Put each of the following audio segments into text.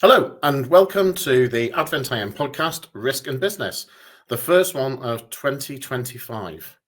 Hello and welcome to the Advent IM podcast, Risk and Business, the first one of 2025.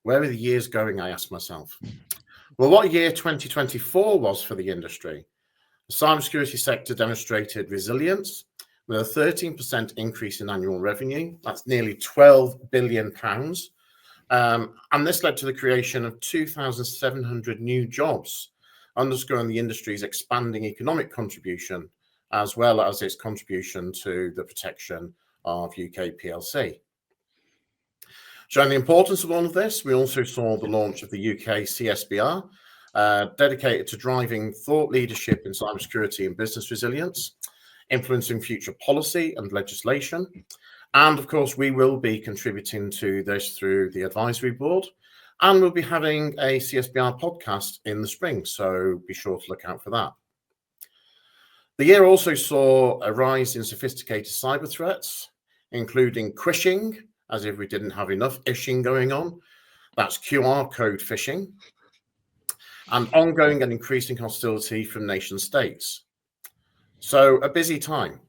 Where are the years going, I ask myself. Well, what year 2024 was for the industry. The cybersecurity sector demonstrated resilience with a 13% increase in annual revenue. That's nearly £12 billion. And this led to the creation of 2,700 new jobs, underscoring the industry's expanding economic contribution, as well as its contribution to the protection of UK PLC. Showing the importance of all of this, we also saw the launch of the UK CSBR, dedicated to driving thought leadership in cybersecurity and business resilience, influencing future policy and legislation. And of course, we will be contributing to this through the advisory board, and we'll be having a CSBR podcast in the spring, so be sure to look out for that. The year also saw a rise in sophisticated cyber threats, including quishing, as if we didn't have enough ishing going on. That's QR code phishing, and ongoing and increasing hostility from nation states. So a busy time.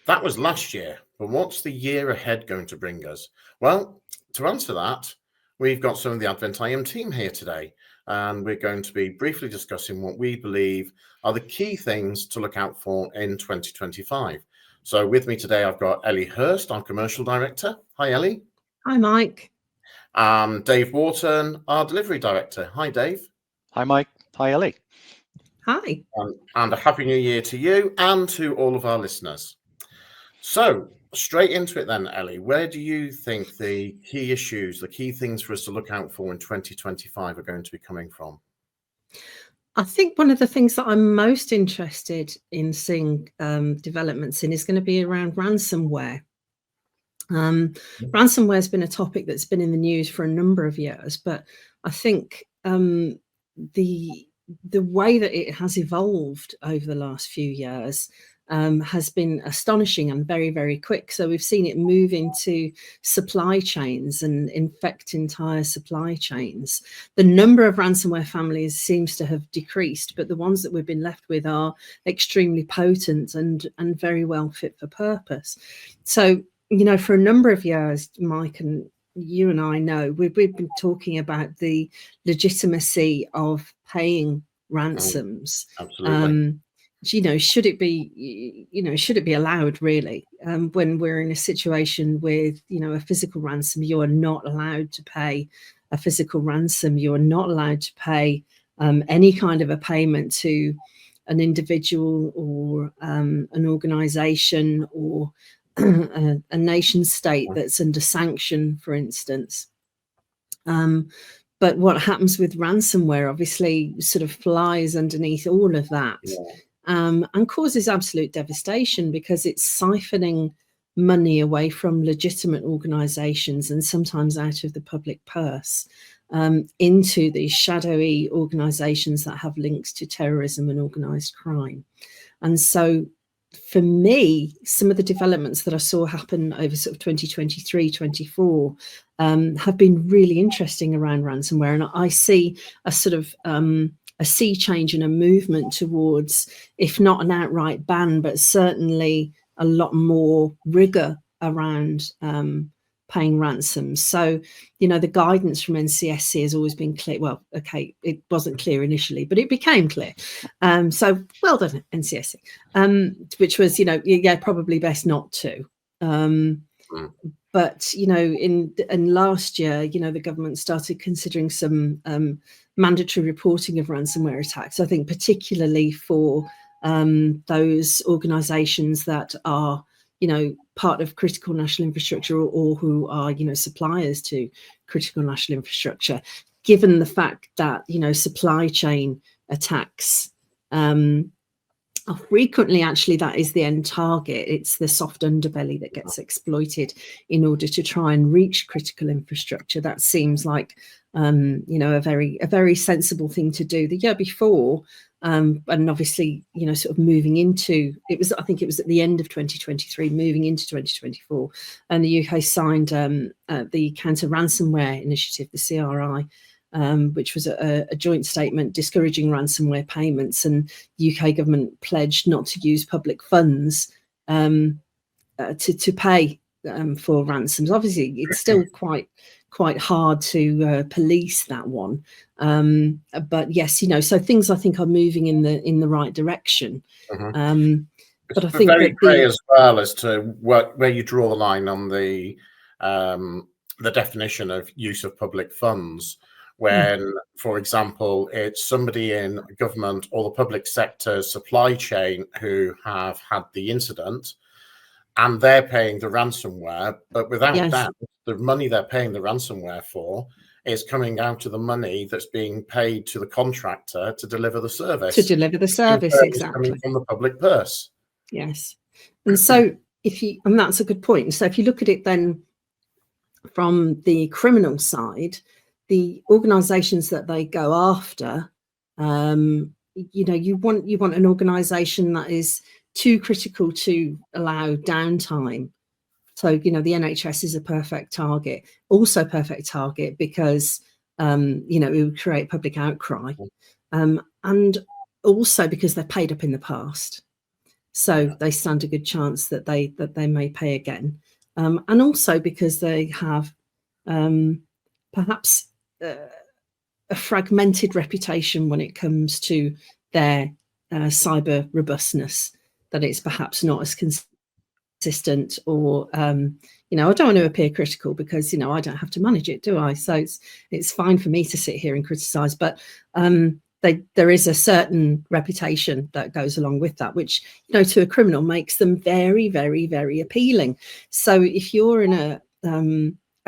That was last year, but what's the year ahead going to bring us? Well, to answer that, we've got some of the Advent IM team here today, and we're going to be briefly discussing what we believe are the key things to look out for in 2025. So with me today, I've got Ellie Hurst, our Commercial Director. Hi, Ellie. Hi, Mike. Dave Wharton, our Delivery Director. Hi, Dave. Hi, Mike. Hi, Ellie. Hi. And a Happy New Year to you and to all of our listeners. So straight into it then, Ellie, where do you think the key issues, the key things for us to look out for in 2025 are going to be coming from? I think one of the things that I'm most interested in seeing developments in is going to be around ransomware. Ransomware has been a topic that's been in the news for a number of years, but I think the way that it has evolved over the last few years has been astonishing and very, very quick. So we've seen it move into supply chains and infect entire supply chains. The number of ransomware families seems to have decreased, but the ones that we've been left with are extremely potent and very well fit for purpose. So, you know, for a number of years, Mike and you and I know, we've been talking about the legitimacy of paying ransoms. Absolutely. Should it be allowed really? When we're in a situation with, a physical ransom, you are not allowed to pay a physical ransom. You are not allowed to pay any kind of a payment to an individual or an organization or a nation state that's under sanction, for instance. But what happens with ransomware obviously sort of flies underneath all of that. And causes absolute devastation because it's siphoning money away from legitimate organisations and sometimes out of the public purse into these shadowy organisations that have links to terrorism and organised crime. And so for me, some of the developments that I saw happen over sort of 2023, 24 have been really interesting around ransomware. And I see a sort of a sea change and a movement towards, if not an outright ban, but certainly a lot more rigor around paying ransoms. So, the guidance from NCSC has always been clear. Well, okay, it wasn't clear initially, but it became clear. So well done, NCSC, which was, probably best not to. But, in last year, the government started considering some mandatory reporting of ransomware attacks, I think particularly for those organisations that are, part of critical national infrastructure or who are, suppliers to critical national infrastructure, given the fact that, supply chain attacks frequently, actually, that is the end target. It's the soft underbelly that gets exploited in order to try and reach critical infrastructure. That seems like, a very sensible thing to do. The year before, and obviously, sort of moving into, I think it was at the end of 2023, moving into 2024, and the UK signed the Counter Ransomware Initiative, the CRI, which was a joint statement discouraging ransomware payments, and UK government pledged not to use public funds to pay for ransoms. Obviously, it's still quite hard to police that one, but yes, so things I think are moving in the right direction. But I think very that grey as well as to where you draw the line on the definition of use of public funds. When, for example, it's somebody in government or the public sector supply chain who have had the incident, and they're paying the ransomware, but without doubt, the money they're paying the ransomware for is coming out of the money that's being paid to the contractor to deliver the service. Exactly. Coming from the public purse. Yes. And so and that's a good point. So if you look at it then from the criminal side, the organizations that they go after, you want an organization that is too critical to allow downtime. So, the NHS is a perfect target, also perfect target because, it would create public outcry, and also because they're paid up in the past. So they stand a good chance that they may pay again. And also because they have perhaps a fragmented reputation when it comes to their cyber robustness, that it's perhaps not as consistent, or I don't want to appear critical because I don't have to manage it, do I? So it's fine for me to sit here and criticize, but there is a certain reputation that goes along with that, which to a criminal makes them very, very, very appealing. So if you're in a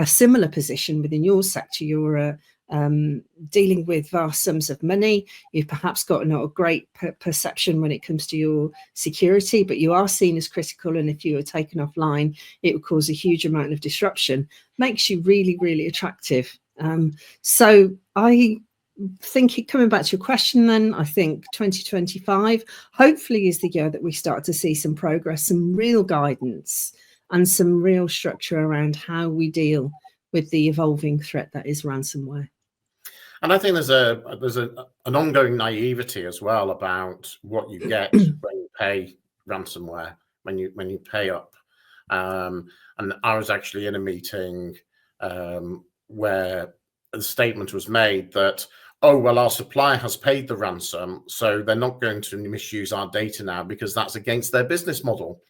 similar position within your sector, you're dealing with vast sums of money, you've perhaps got not a great perception when it comes to your security, but you are seen as critical, and if you are taken offline it will cause a huge amount of disruption, makes you really, really attractive. So I think, coming back to your question then, I think 2025 hopefully is the year that we start to see some progress, some real guidance and some real structure around how we deal with the evolving threat that is ransomware. And I think there's an ongoing naivety as well about what you get when you pay ransomware, when you pay up. And I was actually in a meeting where the statement was made that, oh, well, our supplier has paid the ransom, so they're not going to misuse our data now because that's against their business model.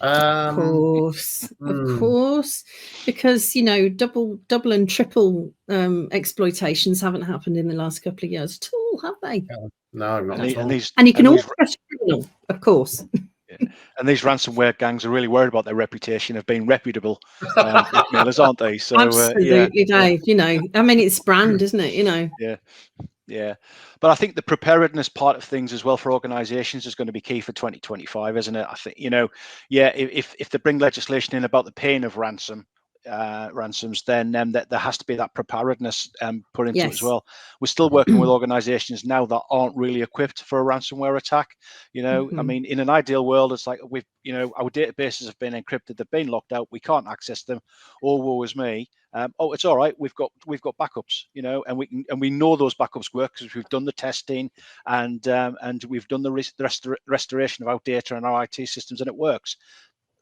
Of course, because double and triple exploitations haven't happened in the last couple of years at all, have they? No, not at all. And you can always trust criminal, of course. And these ransomware gangs are really worried about their reputation of being reputable blackmailers, aren't they? So absolutely, Dave. I mean, it's brand, isn't it? Yeah. But I think the preparedness part of things as well for organizations is going to be key for 2025, isn't it? I think, if they bring legislation in about the paying of ransoms, then there has to be that preparedness put into it as well. We're still working with organizations now that aren't really equipped for a ransomware attack. I mean, in an ideal world, it's like our databases have been encrypted, they've been locked out, we can't access them. Oh, woe is me. Oh, it's all right. We've got backups, and we know those backups work because we've done the testing and we've done the restoration of our data and our IT systems, and it works.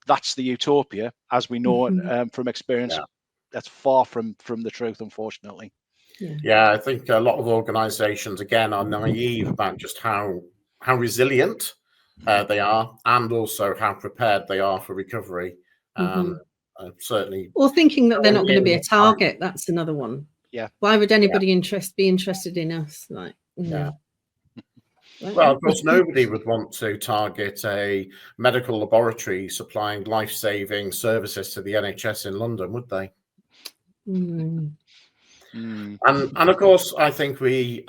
That's the utopia, as we know from experience. Yeah. That's far from the truth, unfortunately. Yeah, I think a lot of organizations, again, are naive about just how resilient they are, and also how prepared they are for recovery. Certainly. Or thinking that they're not going to be a target. That's another one. Yeah. Why would anybody be interested in us? Yeah. Well, of course, nobody would want to target a medical laboratory supplying life-saving services to the NHS in London, would they? And of course, I think we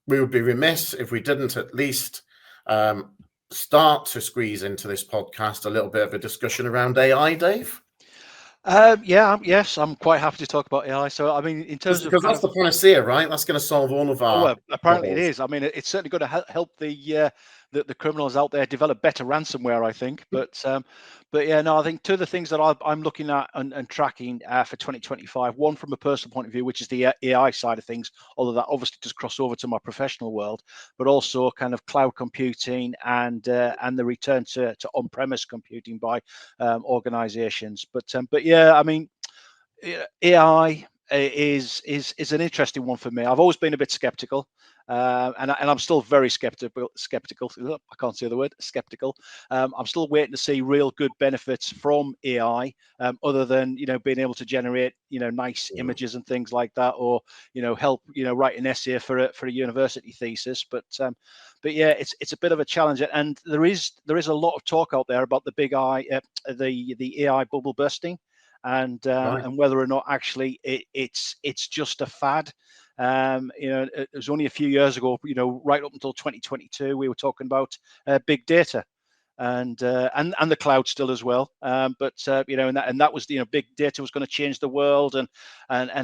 would be remiss if we didn't at least start to squeeze into this podcast a little bit of a discussion around AI, Dave. Yes, I'm quite happy to talk about AI. So, I mean, in terms of because that's the panacea, right? That's going to solve all of our. Well, apparently it is. I mean, it's certainly going to help the the criminals out there develop better ransomware, I think. But yeah, no, I think two of the things that I'm looking at and tracking for 2025, one from a personal point of view, which is the AI side of things, although that obviously does cross over to my professional world, but also kind of cloud computing and the return to on-premise computing by organizations. But yeah, I mean, AI is an interesting one for me. I've always been a bit skeptical, and I'm still very skeptical. I can't say the word skeptical. I'm still waiting to see real good benefits from AI, other than being able to generate nice images and things like that, or help write an essay for a university thesis. But yeah, it's a bit of a challenge, and there is a lot of talk out there about the big the AI bubble bursting. And whether or not actually it's just a fad. It was only a few years ago, right up until 2022, we were talking about big data and the cloud still as well. But and that was big data was going to change the world and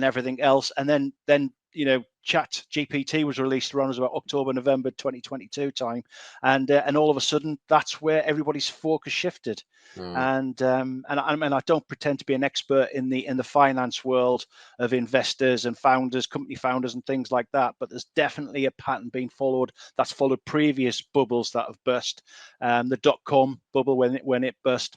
everything else. And then Chat GPT was released around about October, November 2022 time, and all of a sudden that's where everybody's focus shifted. And I don't pretend to be an expert in the finance world of investors and founders, company founders, and things like that. But there's definitely a pattern being followed that's followed previous bubbles that have burst. The dot-com bubble when it burst.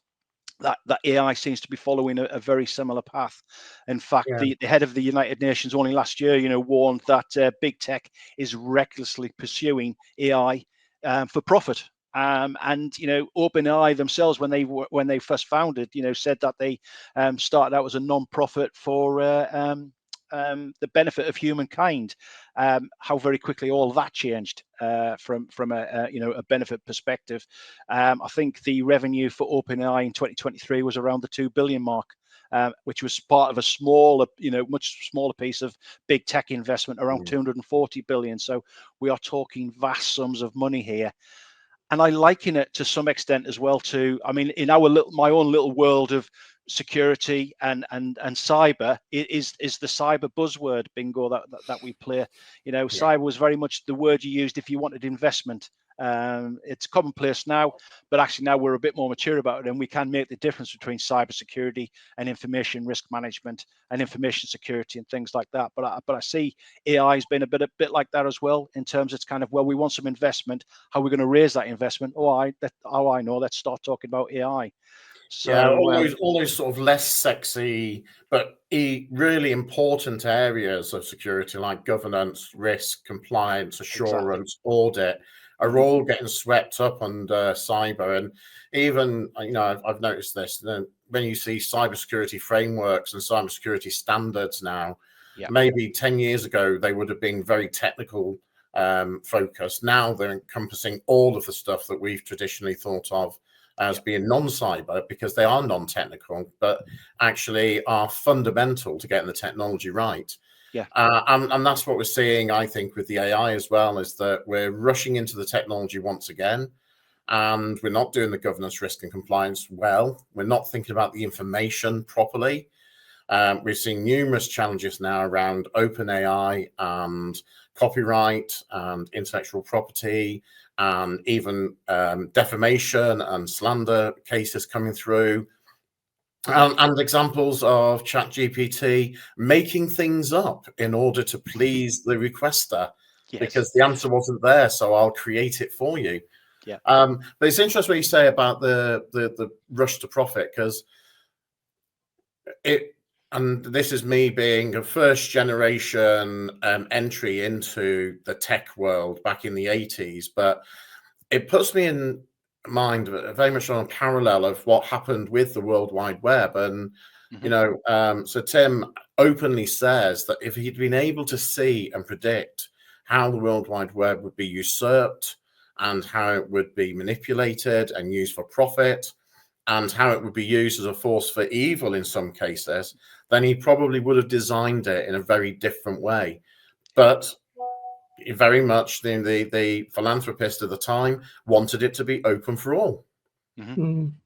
That AI seems to be following a very similar path. In fact, the head of the United Nations only last year, warned that big tech is recklessly pursuing AI for profit. And OpenAI themselves, when they first founded, said that they started out as a non-profit for the benefit of humankind. How very quickly all that changed from a benefit perspective. I think the revenue for OpenAI in 2023 was around the 2 billion mark, which was part of a smaller, much smaller piece of big tech investment, around 240 billion. So we are talking vast sums of money here. And I liken it to some extent as well to, I mean, in my own little world of security and cyber is the cyber buzzword bingo that we play. Cyber was very much the word you used if you wanted investment. It's commonplace now, but actually now we're a bit more mature about it, and we can make the difference between cybersecurity and information risk management and information security and things like that. But I see AI has been a bit like that as well, in terms it's kind of, well, we want some investment. How are we going to raise that investment? I know. Let's start talking about AI. So all those sort of less sexy but really important areas of security, like governance, risk, compliance, assurance, audit, are all getting swept up under cyber. And even I've noticed this, when you see cybersecurity frameworks and cybersecurity standards now, maybe 10 years ago they would have been very technical focused. Now they're encompassing all of the stuff that we've traditionally thought of as being non-cyber, because they are non-technical, but actually are fundamental to getting the technology right. And that's what we're seeing, I think, with the AI as well, is that we're rushing into the technology once again, and we're not doing the governance, risk, and compliance well. We're not thinking about the information properly. We're seeing numerous challenges now around OpenAI and copyright and intellectual property, and even defamation and slander cases coming through, and examples of ChatGPT making things up in order to please the requester, because the answer wasn't there, so I'll create it for you. But it's interesting what you say about the rush to profit, because and this is me being a first generation entry into the tech world back in the 80s, but it puts me in mind very much on a parallel of what happened with the World Wide Web. And so Tim openly says that if he'd been able to see and predict how the World Wide Web would be usurped and how it would be manipulated and used for profit, and how it would be used as a force for evil in some cases, then he probably would have designed it in a very different way. But very much the philanthropist at the time wanted it to be open for all.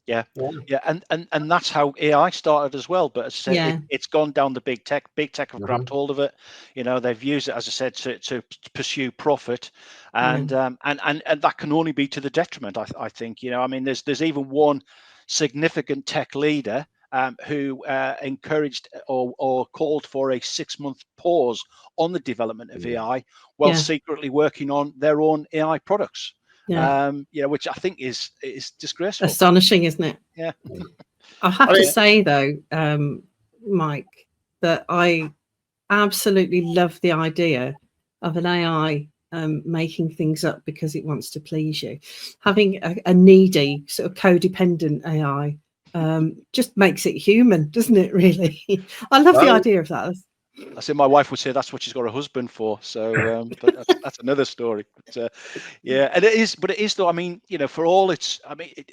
Yeah, and that's how AI started as well. But as I said, it's gone down the big tech. Big tech have grabbed hold of it. They've used it, as I said, to pursue profit, and that can only be to the detriment. I think. There's even one significant tech leader who encouraged or called for a 6-month pause on the development of AI while secretly working on their own AI products. Which I think is disgraceful. Astonishing, isn't it? Yeah. I have to say though, Mike, that I absolutely love the idea of an AI making things up because it wants to please you. Having a needy, sort of codependent AI just makes it human, doesn't it, really? I love the idea of that. I say my wife would say that's what she's got a husband for. So, but that's another story. But, and it is. But it is, though. For all it's.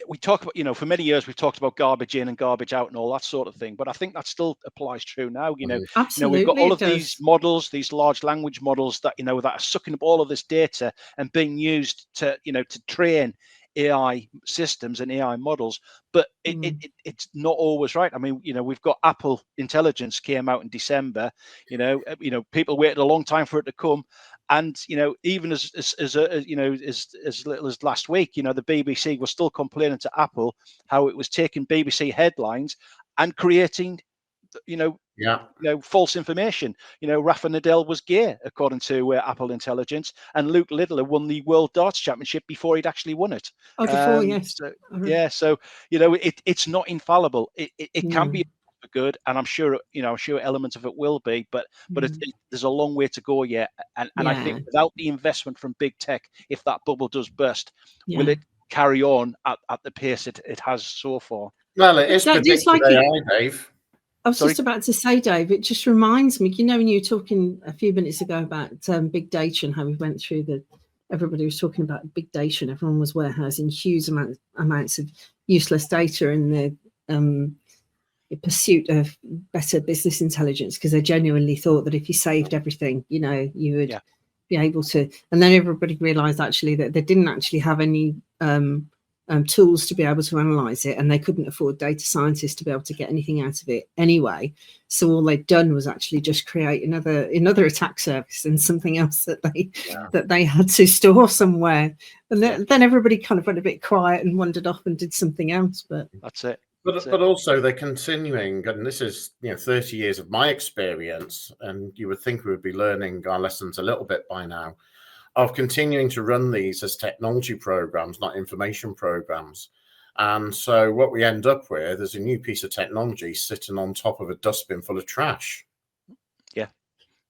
We talk about. For many years we've talked about garbage in and garbage out and all that sort of thing. But I think that still applies true now. Absolutely, we've got all of these models, these large language models that that are sucking up all of this data and being used to to train AI systems and AI models, but it's not always right. We've got Apple Intelligence came out in December. People waited a long time for it to come, and even as little as last week, the BBC was still complaining to Apple how it was taking BBC headlines and creating false information. Rafa Nadal was gay according to Apple Intelligence, and Luke Littler won the World Darts Championship before he'd actually won it. Before, yes. So it's not infallible. It can be for good, and I'm sure elements of it will be, but there's a long way to go yet. And I think without the investment from big tech, if that bubble does burst, will it carry on at the pace it has so far? Well, it is predictive AI, Dave. I was just about to say, Dave, it just reminds me, when you were talking a few minutes ago about big data and how we went through everybody was talking about big data and everyone was warehousing huge amounts of useless data in the pursuit of better business intelligence, because they genuinely thought that if you saved everything, you would be able to. And then everybody realized actually that they didn't actually have any tools to be able to analyze it, and they couldn't afford data scientists to be able to get anything out of it anyway. So all they'd done was actually just create another attack surface and something else that they had to store somewhere. And then everybody kind of went a bit quiet and wandered off and did something else. But that's it. But also they're continuing, and this is 30 years of my experience, and you would think we would be learning our lessons a little bit by now, of continuing to run these as technology programs, not information programs. And so what we end up with is a new piece of technology sitting on top of a dustbin full of trash.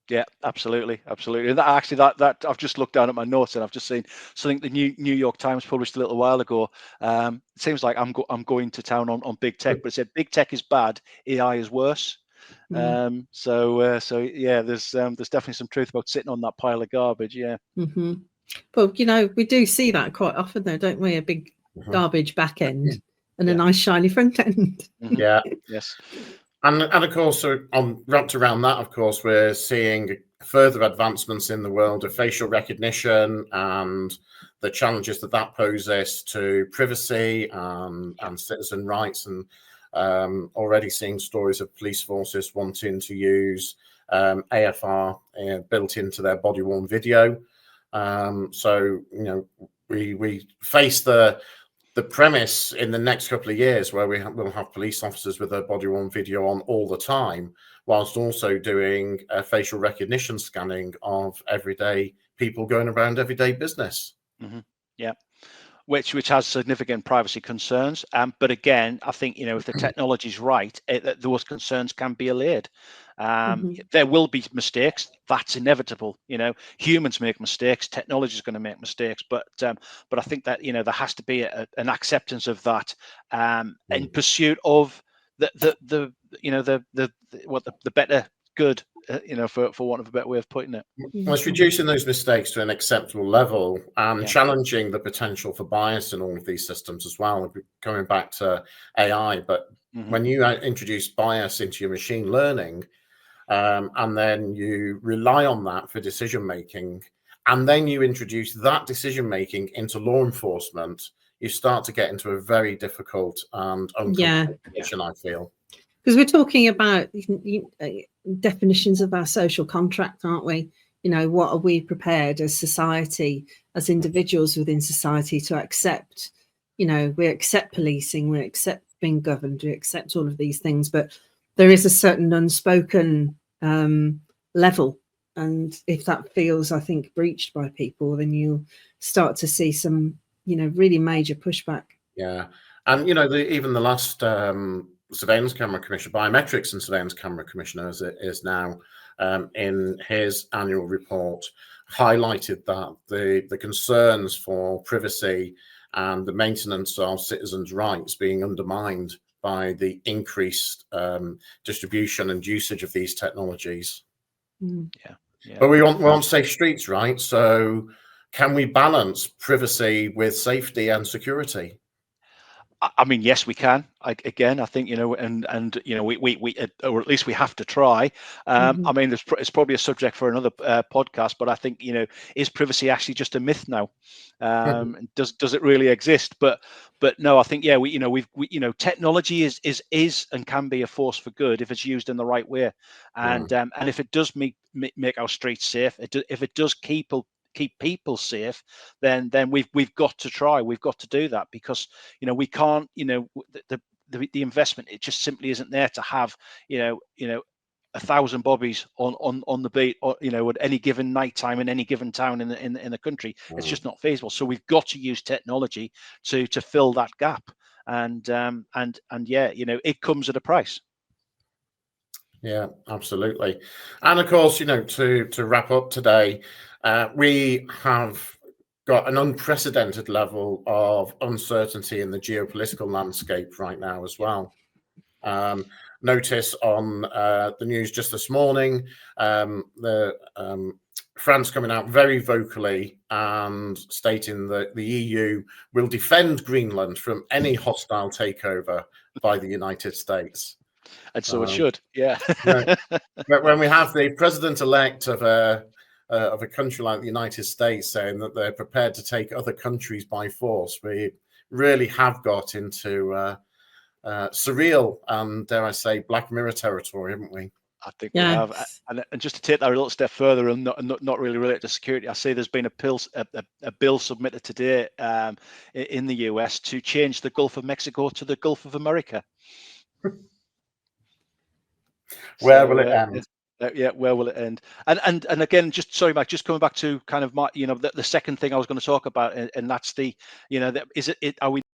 Yeah, absolutely. And that I've just looked down at my notes and I've just seen something the New York Times published a little while ago. It seems like I'm going to town on big tech, but it said big tech is bad, AI is worse. So there's definitely some truth about sitting on that pile of garbage. Well, we do see that quite often though, don't we? A big garbage back end and a nice shiny front end. Yes. And of course, wrapped around that, of course, we're seeing further advancements in the world of facial recognition and the challenges that poses to privacy and citizen rights, and already seeing stories of police forces wanting to use AFR built into their body-worn video. So we face the premise in the next couple of years where we'll have police officers with their body-worn video on all the time, whilst also doing facial recognition scanning of everyday people going around everyday business. Which has significant privacy concerns. But again, I think if the technology is right, those concerns can be allayed. There will be mistakes. That's inevitable. Humans make mistakes. Technology is going to make mistakes. But I think that there has to be an acceptance of that in pursuit of the better good. For want of a better way of putting it. Well, it's reducing those mistakes to an acceptable level and challenging the potential for bias in all of these systems as well. Coming back to AI, but when you introduce bias into your machine learning, and then you rely on that for decision making, and then you introduce that decision making into law enforcement, you start to get into a very difficult and uncomfortable position, I feel. Because we're talking about definitions of our social contract, aren't we? You know, what are we prepared as society, as individuals within society to accept? You know, we accept policing, we accept being governed, we accept all of these things, but there is a certain unspoken level. And if that feels, I think, breached by people, then you'll start to see some, you know, really major pushback. Yeah. And, you know, even the last surveillance camera commissioner, biometrics and surveillance camera commissioner, as it is now, in his annual report, highlighted that the concerns for privacy and the maintenance of citizens' rights being undermined by the increased distribution and usage of these technologies. Yeah. But we want safe streets, right? So can we balance privacy with safety and security? I mean, yes, we can. I think, you know, and you know, we or at least we have to try. I mean, it's probably a subject for another podcast, but I think, you know, is privacy actually just a myth now? Does it really exist? But no, I think, yeah, we you know, technology is and can be a force for good if it's used in the right way, and if it does make our streets safe, if it does keep people safe, then we've got to try. We've got to do that, because, you know, we can't, you know, the investment, it just simply isn't there to have, you know 1,000 bobbies on the beat, or, you know, at any given night time in any given town in the country. It's just not feasible. So we've got to use technology to fill that gap, and yeah, you know, it comes at a price. Yeah, absolutely. And of course, you know, to wrap up today, we have got an unprecedented level of uncertainty in the geopolitical landscape right now as well. Notice on the news just this morning, France coming out very vocally and stating that the EU will defend Greenland from any hostile takeover by the United States. And so it should, yeah. When we have the president-elect of a country like the United States saying that they're prepared to take other countries by force, we really have got into surreal and, dare I say, Black Mirror territory, haven't we? I think we have. And just to take that a little step further, and not really related to security, I see there's been a bill submitted today in the US to change the Gulf of Mexico to the Gulf of America. Where will it end? Yeah, where will it end? And again, just sorry, Mike, just coming back to kind of my, you know, the second thing I was going to talk about, and that's the, you know, are we